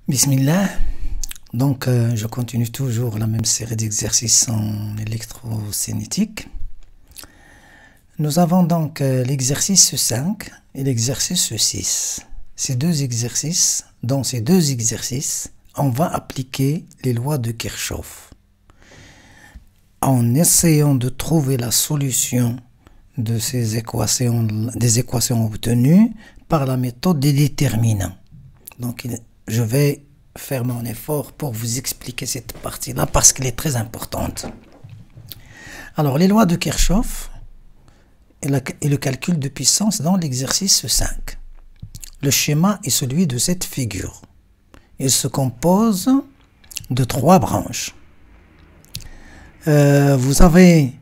Bismillah. Donc, je continue toujours la même série d'exercices en électrocinétique. Nous avons donc l'exercice 5 et l'exercice 6. Dans ces deux exercices, on va appliquer les lois de Kirchhoff en essayant de trouver la solution de ces équations, des équations obtenues par la méthode des déterminants. Donc, je vais faire mon effort pour vous expliquer cette partie-là parce qu'elle est très importante. Alors, les lois de Kirchhoff et le calcul de puissance dans l'exercice 5. Le schéma est celui de cette figure. Il se compose de 3 branches. Vous avez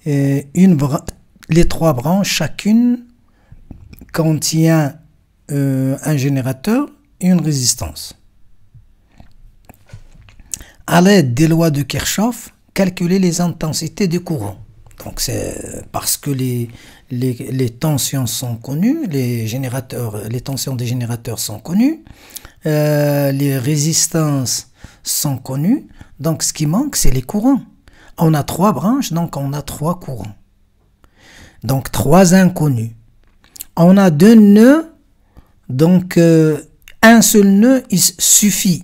les 3 branches, chacune contient un générateur et une résistance. À l'aide des lois de Kirchhoff, calculer les intensités des courants. Donc c'est parce que les tensions sont connues, les tensions des générateurs sont connues, les résistances sont connues. Donc ce qui manque, c'est les courants. On a 3 branches, donc on a 3 courants. Donc 3 inconnus. On a 2 nœuds, donc un seul nœud il suffit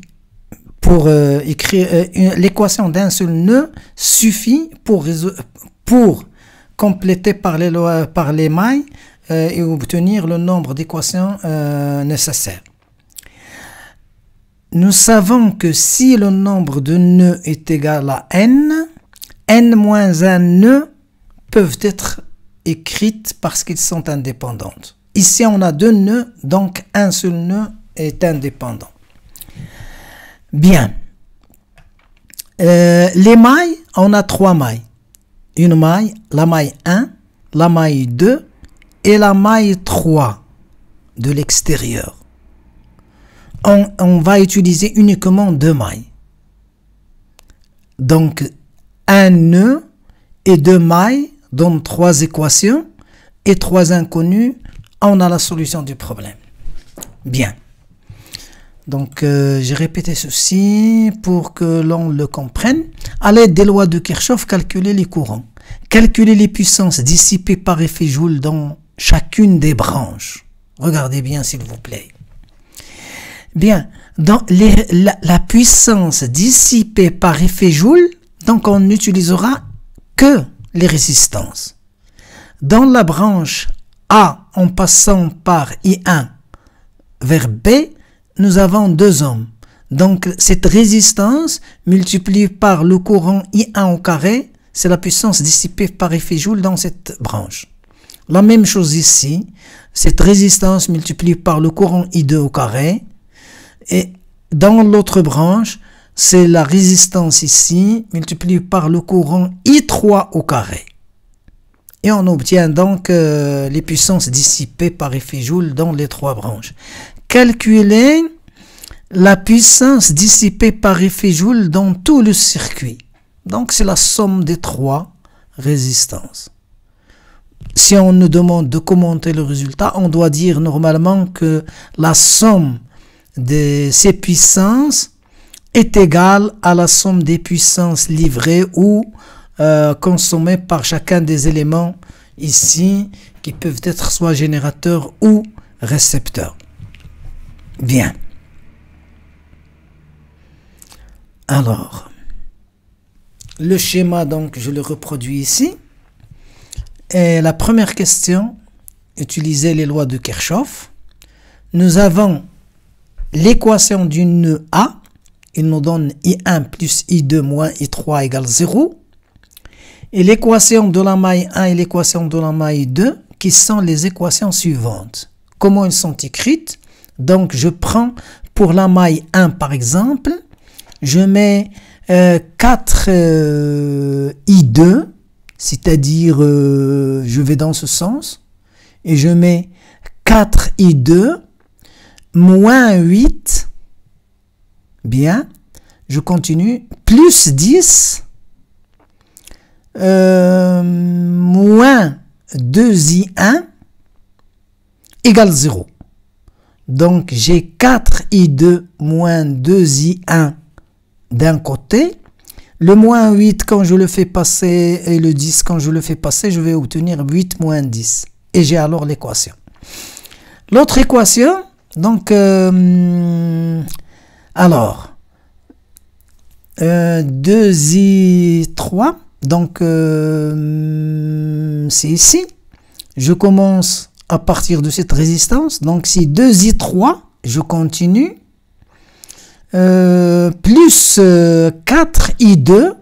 pour écrire l'équation d'un seul nœud suffit pour compléter par les mailles et obtenir le nombre d'équations nécessaires. Nous savons que si le nombre de nœuds est égal à n moins un nœud peuvent être écrites parce qu'ils sont indépendantes. Ici, on a 2 nœuds, donc un seul nœud est indépendant. Bien. Les mailles, on a 3 mailles. Une maille, la maille 1, la maille 2 et la maille 3 de l'extérieur. On va utiliser uniquement 2 mailles. Donc, un nœud et 2 mailles donnent 3 équations et 3 inconnues. On a la solution du problème. Bien. Donc, j'ai répété ceci pour que l'on le comprenne. À l'aide des lois de Kirchhoff, calculer les courants. Calculer les puissances dissipées par effet Joule dans chacune des branches. Regardez bien, s'il vous plaît. Bien, dans la puissance dissipée par effet Joule, donc on n'utilisera que les résistances. Dans la branche A, en passant par I1 vers B, nous avons 2 ohms. Donc, cette résistance multipliée par le courant I1 au carré, c'est la puissance dissipée par effet Joule dans cette branche. La même chose ici, cette résistance multipliée par le courant I2 au carré. Et dans l'autre branche, c'est la résistance ici multipliée par le courant I3 au carré. Et on obtient donc les puissances dissipées par effet Joule dans les 3 branches. Calculer la puissance dissipée par effet Joule dans tout le circuit. Donc c'est la somme des 3 résistances. Si on nous demande de commenter le résultat, on doit dire normalement que la somme de ces puissances est égale à la somme des puissances livrées ou consommées par chacun des éléments ici qui peuvent être soit générateurs ou récepteurs. Bien. Alors, le schéma, donc, je le reproduis ici. Et la première question, utiliser les lois de Kirchhoff. Nous avons l'équation du nœud A. Il nous donne I1 plus I2 moins I3 égale 0. Et l'équation de la maille 1 et l'équation de la maille 2, qui sont les équations suivantes. Comment elles sont écrites? Donc, je prends pour la maille 1, par exemple, je mets 4 I2, c'est-à-dire, je vais dans ce sens, et je mets 4 I2 moins 8, bien, je continue, plus 10, moins 2I1 égale 0. Donc, j'ai 4i2 moins 2i1 d'un côté. Le moins 8, quand je le fais passer, et le 10, quand je le fais passer, je vais obtenir 8 moins 10. Et j'ai alors l'équation. L'autre équation, donc, alors, 2i3, donc, c'est ici. Je commence à partir de cette résistance. Donc, si 2i3, je continue. Plus 4i2,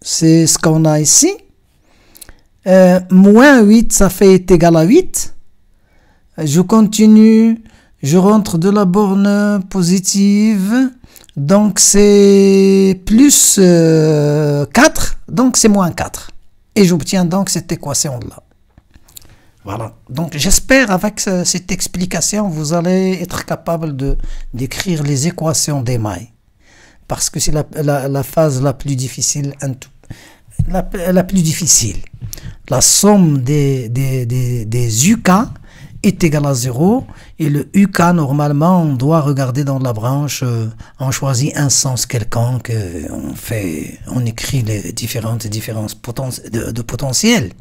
c'est ce qu'on a ici. Moins 8, ça fait égal à 8. Je continue, je rentre de la borne positive. Donc, c'est plus 4, donc c'est moins 4. Et j'obtiens donc cette équation-là. Voilà. Donc, j'espère avec cette explication, vous allez être capable d'écrire les équations d'émail. Parce que c'est la phase la plus difficile. La plus difficile. La somme des UK est égale à 0. Et le UK, normalement, on doit regarder dans la branche, on choisit un sens quelconque, on écrit les différentes de potentiel.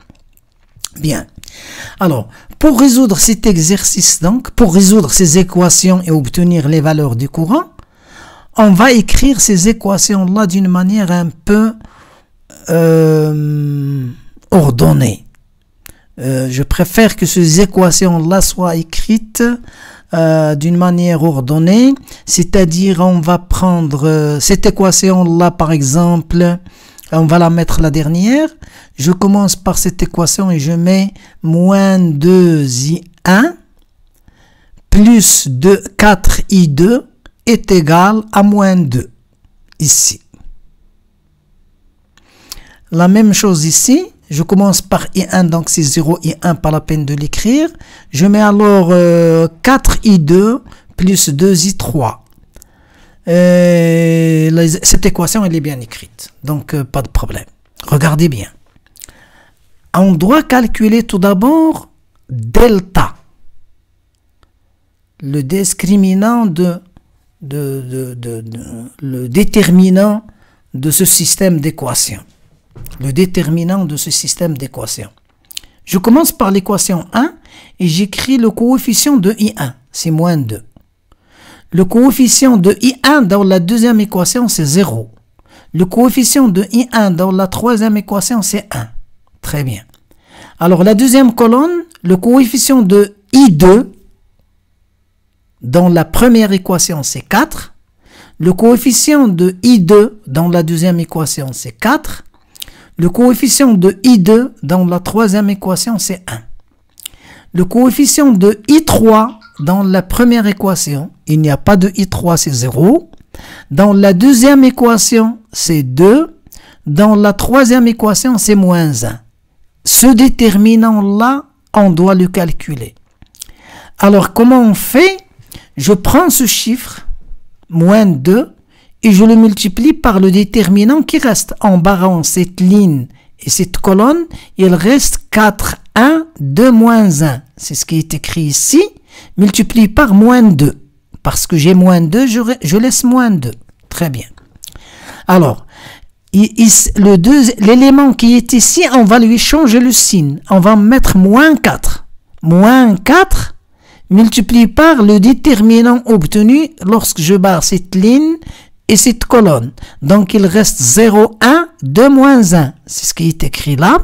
Bien. Alors, pour résoudre cet exercice, donc, pour résoudre ces équations et obtenir les valeurs du courant, on va écrire ces équations-là d'une manière un peu ordonnée. Je préfère que ces équations-là soient écrites d'une manière ordonnée, c'est-à-dire on va prendre cette équation-là, par exemple, on va la mettre la dernière. Je commence par cette équation et je mets moins 2i1 plus 4i2 est égal à moins 2, ici. La même chose ici, je commence par i1, donc c'est 0, i1, pas la peine de l'écrire. Je mets alors 4i2 plus 2i3. Cette équation, elle est bien écrite, donc pas de problème. Regardez bien. On doit calculer tout d'abord delta, le discriminant le déterminant de ce système d'équations. Le déterminant de ce système d'équations. Je commence par l'équation 1 et j'écris le coefficient de I1, c'est moins 2. Le coefficient de I1 dans la deuxième équation, c'est 0. Le coefficient de I1 dans la troisième équation, c'est 1. Très bien. Alors, la deuxième colonne, le coefficient de I2 dans la première équation, c'est 4. Le coefficient de I2 dans la deuxième équation, c'est 4. Le coefficient de I2 dans la troisième équation, c'est 1. Le coefficient de I3 dans la première équation, il n'y a pas de I3, c'est 0. Dans la deuxième équation, c'est 2. Dans la troisième équation, c'est moins 1. Ce déterminant-là, on doit le calculer. Alors, comment on fait? Je prends ce chiffre, moins 2, et je le multiplie par le déterminant qui reste. En barrant cette ligne et cette colonne, il reste 4, 1, 2, moins 1. C'est ce qui est écrit ici. Multiplie par moins 2. Parce que j'ai moins 2, je laisse moins 2. Très bien. Alors, l'élément qui est ici, on va lui changer le signe. On va mettre moins 4. Moins 4 multiplié par le déterminant obtenu lorsque je barre cette ligne et cette colonne. Donc, il reste 0, 1, 2, moins 1. C'est ce qui est écrit là.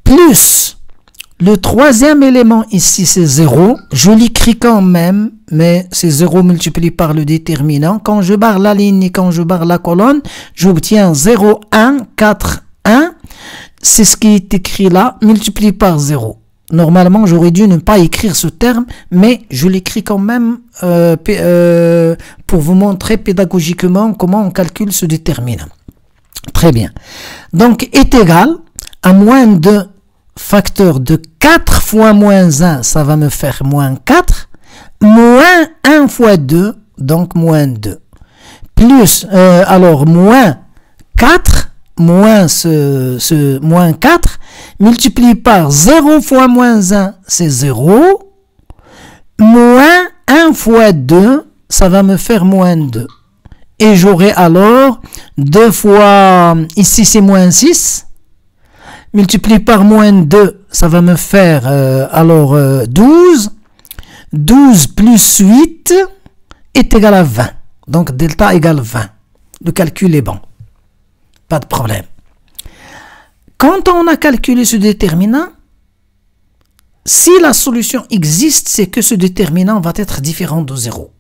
Plus le troisième élément ici, c'est 0. Je l'écris quand même, mais c'est 0 multiplié par le déterminant. Quand je barre la ligne et quand je barre la colonne, j'obtiens 0, 1, 4, 1. C'est ce qui est écrit là, multiplié par 0. Normalement, j'aurais dû ne pas écrire ce terme, mais je l'écris quand même pour vous montrer pédagogiquement comment on calcule ce déterminant. Très bien. Donc, est égal à moins 2 facteur de 4 fois moins 1, ça va me faire moins 4, moins 1 fois 2, donc moins 2. Plus, alors, moins 4, moins ce moins 4, multiplié par 0 fois moins 1, c'est 0, moins 1 fois 2, ça va me faire moins 2. Et j'aurai alors 2 fois, ici c'est moins 6, multiplié par moins 2, ça va me faire alors 12. 12 plus 8 est égal à 20. Donc delta égale 20. Le calcul est bon. Pas de problème. Quand on a calculé ce déterminant, si la solution existe, c'est que ce déterminant va être différent de 0.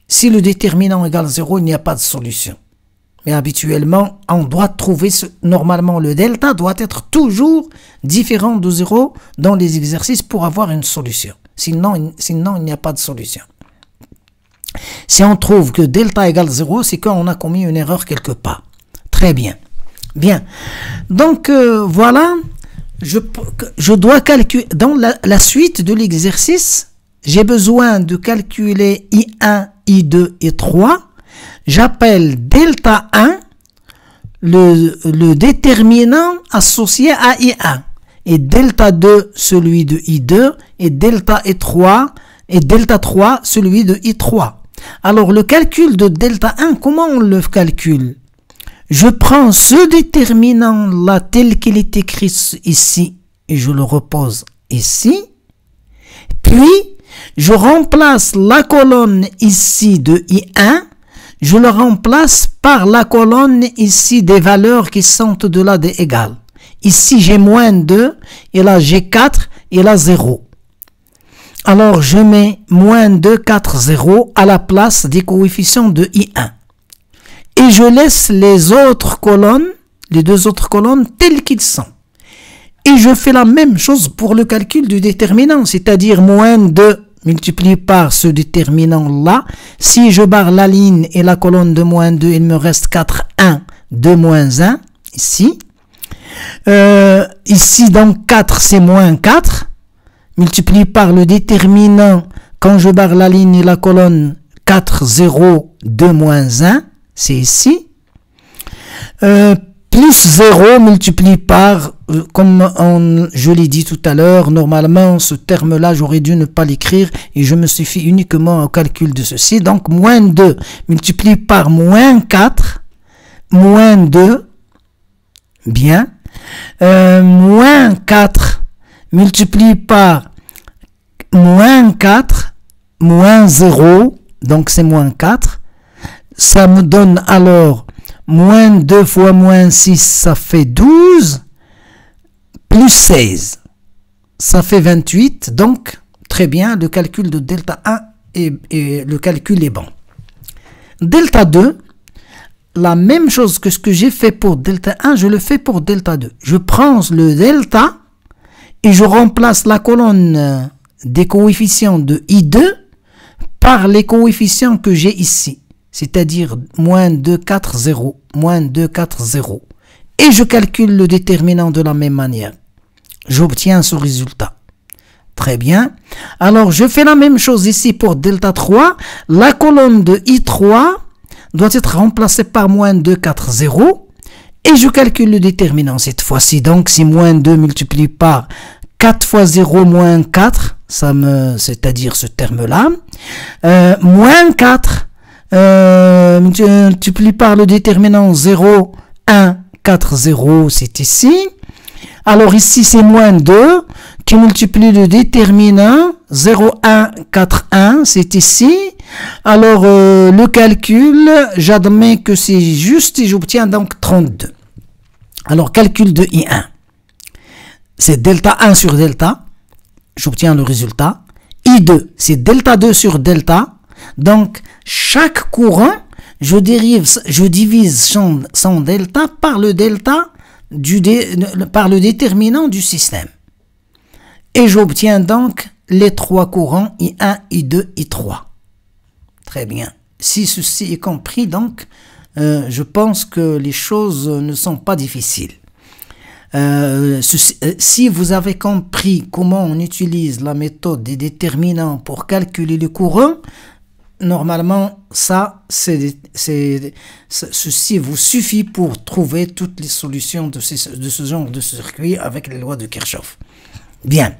Si le déterminant égale 0, il n'y a pas de solution. Mais habituellement, on doit trouver, normalement le delta doit être toujours différent de 0 dans les exercices pour avoir une solution. Sinon il n'y a pas de solution. Si on trouve que delta égale 0, c'est qu'on a commis une erreur quelque part. Très bien. Bien. Donc, voilà. Je dois calculer. Dans la suite de l'exercice, j'ai besoin de calculer I1, I2 et 3. J'appelle delta 1 le déterminant associé à I1. Et delta 2, celui de I2, et delta 3, celui de I3. Alors, le calcul de delta 1, comment on le calcule? Je prends ce déterminant-là tel qu'il est écrit ici, et je le repose ici. Puis, je remplace la colonne ici de I1, je le remplace par la colonne ici des valeurs qui sont au-delà des égales. Ici, j'ai moins 2, et là, j'ai 4, et là, 0. Alors, je mets moins 2, 4, 0 à la place des coefficients de I1. Et je laisse les autres colonnes, les deux autres colonnes, telles qu'ils sont. Et je fais la même chose pour le calcul du déterminant, c'est-à-dire moins 2 multiplié par ce déterminant-là. Si je barre la ligne et la colonne de moins 2, il me reste 4, 1, 2 moins 1, ici. Ici, donc 4, c'est moins 4. Multiplié par le déterminant, quand je barre la ligne et la colonne, 4, 0, 2 moins 1, c'est ici. Plus 0 multiplié par, comme je l'ai dit tout à l'heure, normalement, ce terme-là, j'aurais dû ne pas l'écrire et je me suis fait uniquement au calcul de ceci. Donc, moins 2 multiplié par moins 4, moins 2, bien. Moins 4 multiplié par moins 4, moins 0, donc c'est moins 4. Ça me donne alors moins 2 fois moins 6, ça fait 12, plus 16, ça fait 28. Donc, très bien, le calcul de delta 1 et le calcul est bon. Delta 2, la même chose que ce que j'ai fait pour delta 1, je le fais pour delta 2. Je prends le delta et je remplace la colonne des coefficients de I2 par les coefficients que j'ai ici. C'est-à-dire moins 2, 4, 0, moins 2, 4, 0. Et je calcule le déterminant de la même manière. J'obtiens ce résultat. Très bien. Alors, je fais la même chose ici pour delta 3. La colonne de I3 doit être remplacée par moins 2, 4, 0. Et je calcule le déterminant cette fois-ci. Donc, si moins 2 multiplié par 4 fois 0 moins 4, c'est-à-dire ce terme-là, moins 4, multiplié par le déterminant 0, 1, 4, 0, c'est ici. Alors ici, c'est moins 2 qui multiplie le déterminant 0, 1, 4, 1, c'est ici. Alors, le calcul, j'admets que c'est juste et j'obtiens donc 32. Alors, calcul de I1. C'est delta 1 sur delta. J'obtiens le résultat. I2, c'est delta 2 sur delta. Donc, chaque courant, je divise son delta par le delta par le déterminant du système. Et j'obtiens donc les trois courants I1, I2, I3. Très bien. Si ceci est compris, donc, je pense que les choses ne sont pas difficiles. Si vous avez compris comment on utilise la méthode des déterminants pour calculer le courant, normalement, ceci vous suffit pour trouver toutes les solutions de ce genre de circuit avec les lois de Kirchhoff. Bien.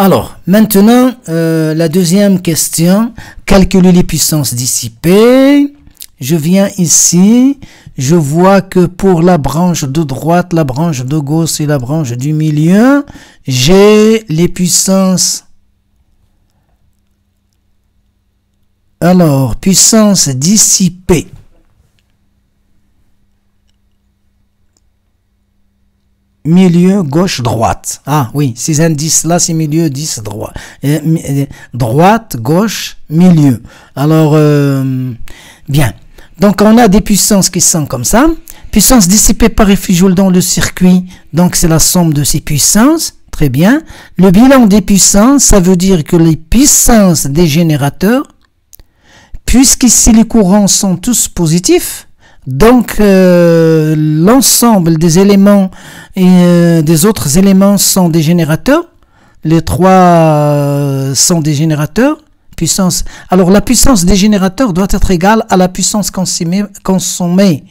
Alors, maintenant, la deuxième question. Calculer les puissances dissipées. Je viens ici. Je vois que pour la branche de droite, la branche de gauche et la branche du milieu, j'ai les puissances. Alors, puissance dissipée. Milieu, gauche, droite. Ah oui, ces indices-là, c'est milieu, 10, droite. Droite, gauche, milieu. Alors, bien. Donc, on a des puissances qui sont comme ça. Puissance dissipée par effet Joule dans le circuit. Donc, c'est la somme de ces puissances. Très bien. Le bilan des puissances, ça veut dire que les puissances des générateurs, puisqu'ici les courants sont tous positifs, donc l'ensemble des éléments et des autres éléments sont des générateurs. Les trois sont des générateurs. Puissance. Alors la puissance des générateurs doit être égale à la puissance consommée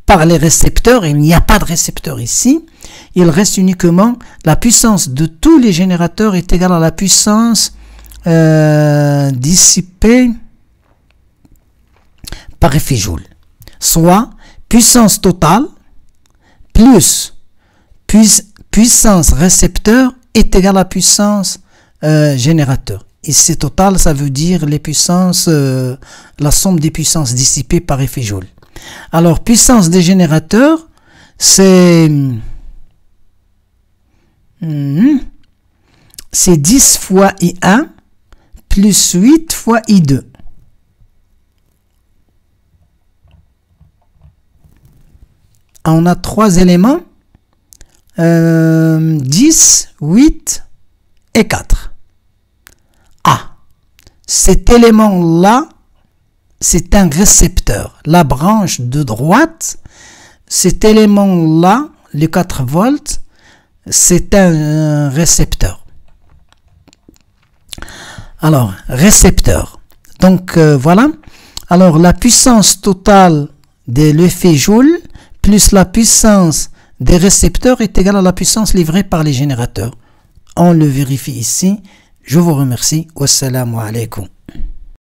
par les récepteurs. Il n'y a pas de récepteur ici. Il reste uniquement la puissance de tous les générateurs est égale à la puissance dissipée par effet Joule. Soit puissance totale plus puissance récepteur est égale à puissance générateur. Ici total, ça veut dire les puissances, la somme des puissances dissipées par effet Joule. Alors puissance des générateurs, c'est 10 fois I1 plus 8 fois I2. On a trois éléments, 10, 8 et 4. Ah, cet élément-là, c'est un récepteur. La branche de droite, cet élément-là, les 4 volts, c'est un récepteur. Alors, récepteur. Donc, voilà. Alors, la puissance totale de l'effet Joule plus la puissance des récepteurs est égale à la puissance livrée par les générateurs. On le vérifie ici. Je vous remercie. Wassalamu alaikum.